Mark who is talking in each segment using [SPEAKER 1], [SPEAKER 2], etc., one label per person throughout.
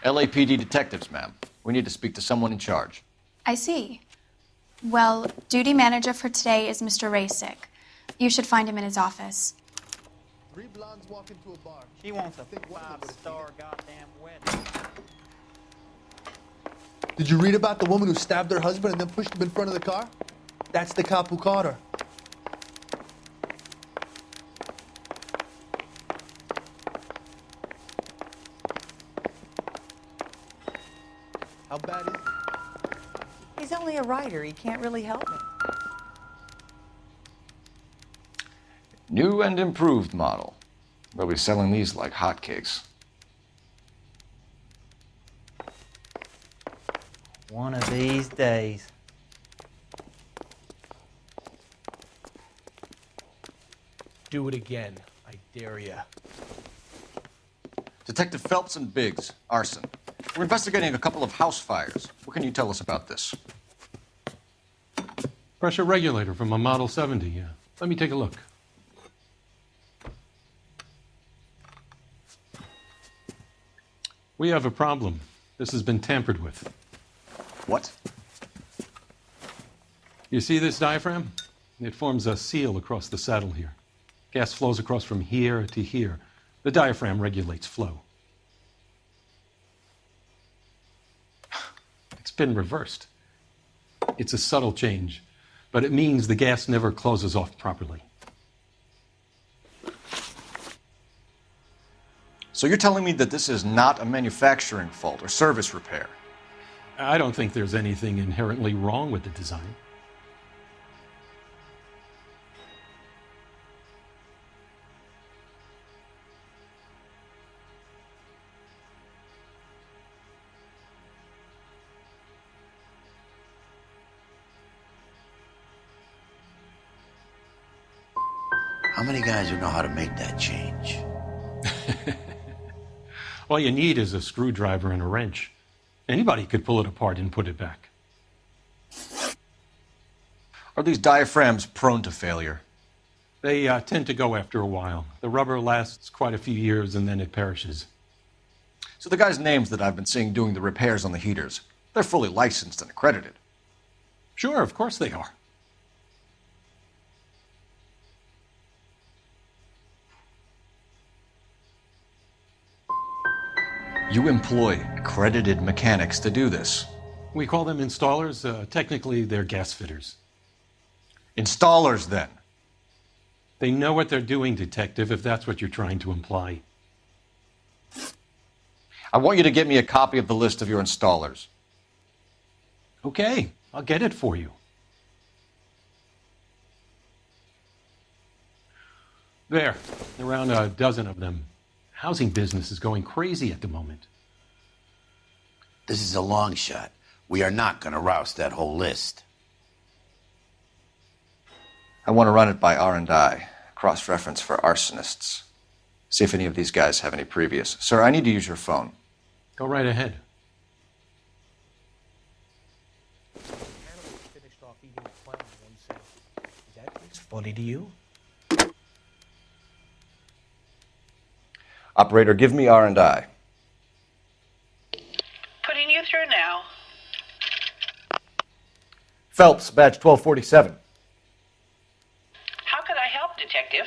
[SPEAKER 1] LAPD detectives, ma'am. We need to speak to someone in charge.
[SPEAKER 2] I see. Well, duty manager for today is Mr. Rasick. You should find him in his office.
[SPEAKER 3] Three blondes walk into a bar.
[SPEAKER 4] She wants a 5-star goddamn wedding.
[SPEAKER 3] Did you read about the woman who stabbed her husband and then pushed him in front of the car? That's the cop who caught her. How bad is he?
[SPEAKER 5] He's only a writer. He can't really help me.
[SPEAKER 1] New and improved model. They'll be selling these like hotcakes.
[SPEAKER 4] One of these days.
[SPEAKER 6] Do it again. I dare ya.
[SPEAKER 1] Detective Phelps and Biggs, arson. We're investigating a couple of house fires. What can you tell us about this?
[SPEAKER 7] Pressure regulator from a Model 70, yeah. Let me take a look. We have a problem. This has been tampered with.
[SPEAKER 1] What?
[SPEAKER 7] You see this diaphragm? It forms a seal across the saddle here. Gas flows across from here to here. The diaphragm regulates flow. It's been reversed. It's a subtle change, but it means the gas never closes off properly.
[SPEAKER 1] So you're telling me that this is not a manufacturing fault or service repair?
[SPEAKER 7] I don't think there's anything inherently wrong with the design.
[SPEAKER 8] How many guys would know how to make that change?
[SPEAKER 7] All you need is a screwdriver and a wrench. Anybody could pull it apart and put it back.
[SPEAKER 1] Are these diaphragms prone to failure?
[SPEAKER 7] They tend to go after a while. The rubber lasts quite a few years and then it perishes.
[SPEAKER 1] So the guys' names that I've been seeing doing the repairs on the heaters, they're fully licensed and accredited.
[SPEAKER 7] Sure, of course they are.
[SPEAKER 1] You employ accredited mechanics to do this.
[SPEAKER 7] We call them installers. Technically, they're gas fitters.
[SPEAKER 1] Installers, then.
[SPEAKER 7] They know what they're doing, Detective, if that's what you're trying to imply.
[SPEAKER 1] I want you to get me a copy of the list of your installers.
[SPEAKER 7] Okay, I'll get it for you. There, around a dozen of them. Housing business is going crazy at the moment.
[SPEAKER 8] This is a long shot. We are not going to roust that whole list.
[SPEAKER 1] I want to run it by R&I, cross-reference for arsonists. See if any of these guys have any previous. Sir, I need to use your phone.
[SPEAKER 7] Go right ahead.
[SPEAKER 6] Finished off eating a clown and then said, "Is that what's funny to you?"
[SPEAKER 1] Operator, give me R&I.
[SPEAKER 9] Putting you through now.
[SPEAKER 1] Phelps, badge 1247.
[SPEAKER 9] How could I help, Detective?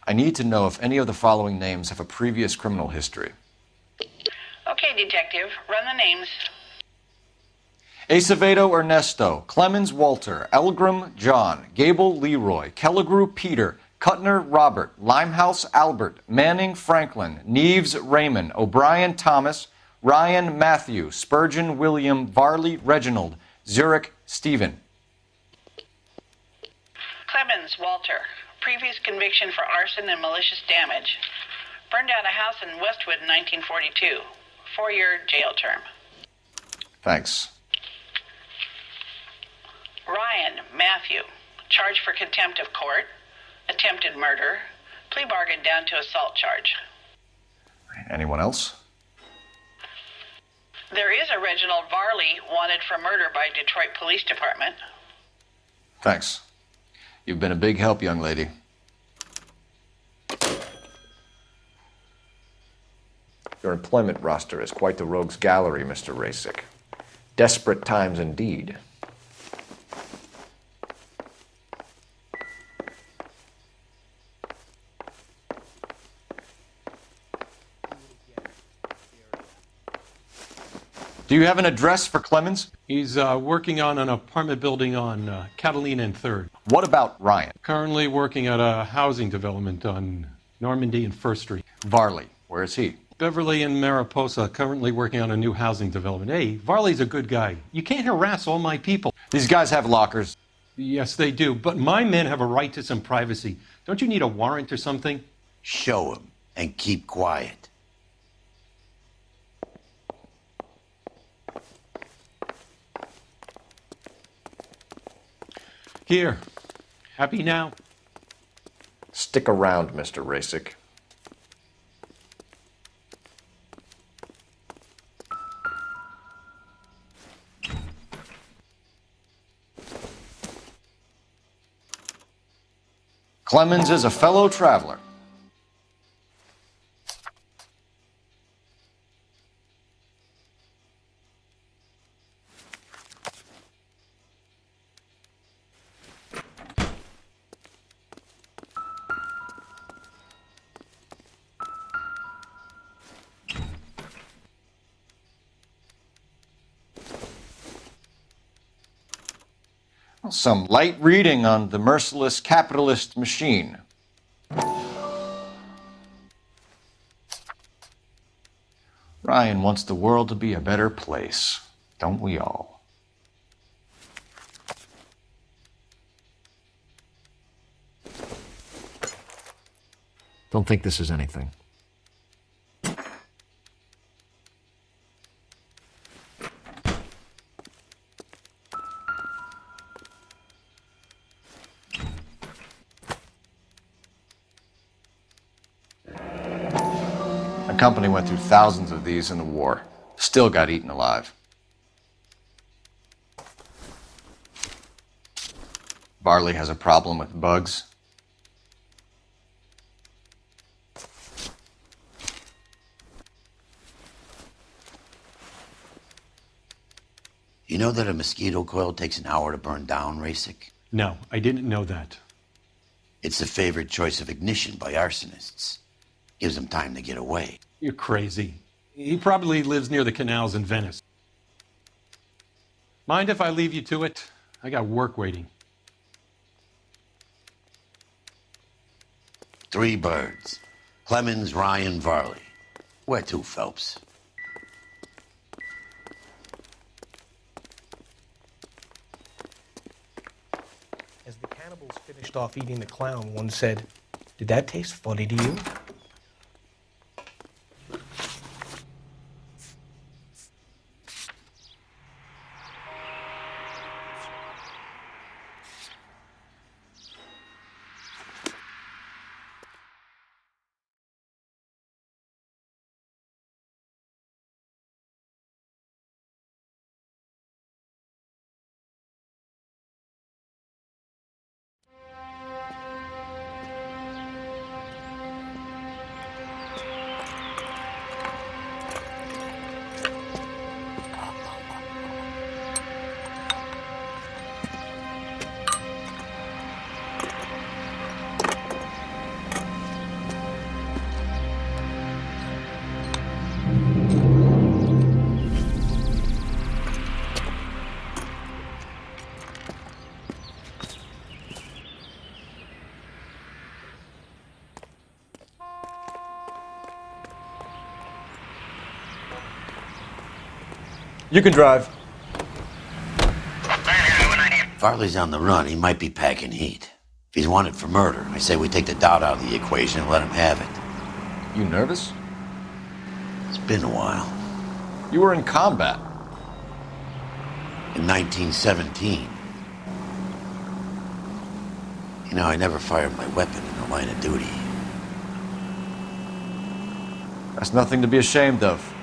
[SPEAKER 1] I need to know if any of the following names have a previous criminal history.
[SPEAKER 9] Okay, Detective, run the names.
[SPEAKER 1] Acevedo Ernesto, Clemens Walter, Elgram John, Gable Leroy, Kelligrew Peter, Cutner Robert, Limehouse Albert, Manning Franklin, Neves Raymond, O'Brien Thomas, Ryan Matthew, Spurgeon William, Varley Reginald, Zurich Stephen.
[SPEAKER 9] Clemens Walter, previous conviction for arson and malicious damage. Burned down a house in Westwood in 1942. 4-year jail term.
[SPEAKER 1] Thanks.
[SPEAKER 9] Ryan Matthew, charged for contempt of court, attempted murder, plea bargain down to assault charge.
[SPEAKER 1] Anyone else?
[SPEAKER 9] There is a Reginald Varley wanted for murder by Detroit Police Department.
[SPEAKER 1] Thanks. You've been a big help, young lady. Your employment roster is quite the rogues gallery, Mr. Rasick. Desperate times indeed. Do you have an address for Clemens?
[SPEAKER 7] He's working on an apartment building on Catalina and 3rd.
[SPEAKER 1] What about Ryan?
[SPEAKER 7] Currently working at a housing development on Normandy and 1st Street.
[SPEAKER 1] Varley, where is he?
[SPEAKER 7] Beverly and Mariposa, currently working on a new housing development. Hey, Varley's a good guy. You can't harass all my people.
[SPEAKER 1] These guys have lockers.
[SPEAKER 7] Yes, they do, but my men have a right to some privacy. Don't you need a warrant or something?
[SPEAKER 8] Show him and keep quiet.
[SPEAKER 7] Here. Happy now?
[SPEAKER 1] Stick around, Mr. Rasick. Clemens is a fellow traveler. Some light reading on the merciless capitalist machine. Ryan wants the world to be a better place, don't we all? Don't think this is anything. The company went through thousands of these in the war. Still got eaten alive. Varley has a problem with bugs.
[SPEAKER 8] You know that a mosquito coil takes an hour to burn down, Rasick?
[SPEAKER 7] No, I didn't know that.
[SPEAKER 8] It's the favorite choice of ignition by arsonists. Gives them time to get away.
[SPEAKER 7] You're crazy. He probably lives near the canals in Venice. Mind if I leave you to it? I got work waiting.
[SPEAKER 8] 3 birds. Clemens, Ryan, Varley. Where to, Phelps?
[SPEAKER 6] As the cannibals finished off eating the clown, one said, "Did that taste funny to you?"
[SPEAKER 1] You can drive.
[SPEAKER 8] Varley's on the run. He might be packing heat. If he's wanted for murder, I say we take the doubt out of the equation and let him have it.
[SPEAKER 1] You nervous?
[SPEAKER 8] It's been a while.
[SPEAKER 1] You were in combat.
[SPEAKER 8] In 1917. You know, I never fired my weapon in the line of duty.
[SPEAKER 1] That's nothing to be ashamed of.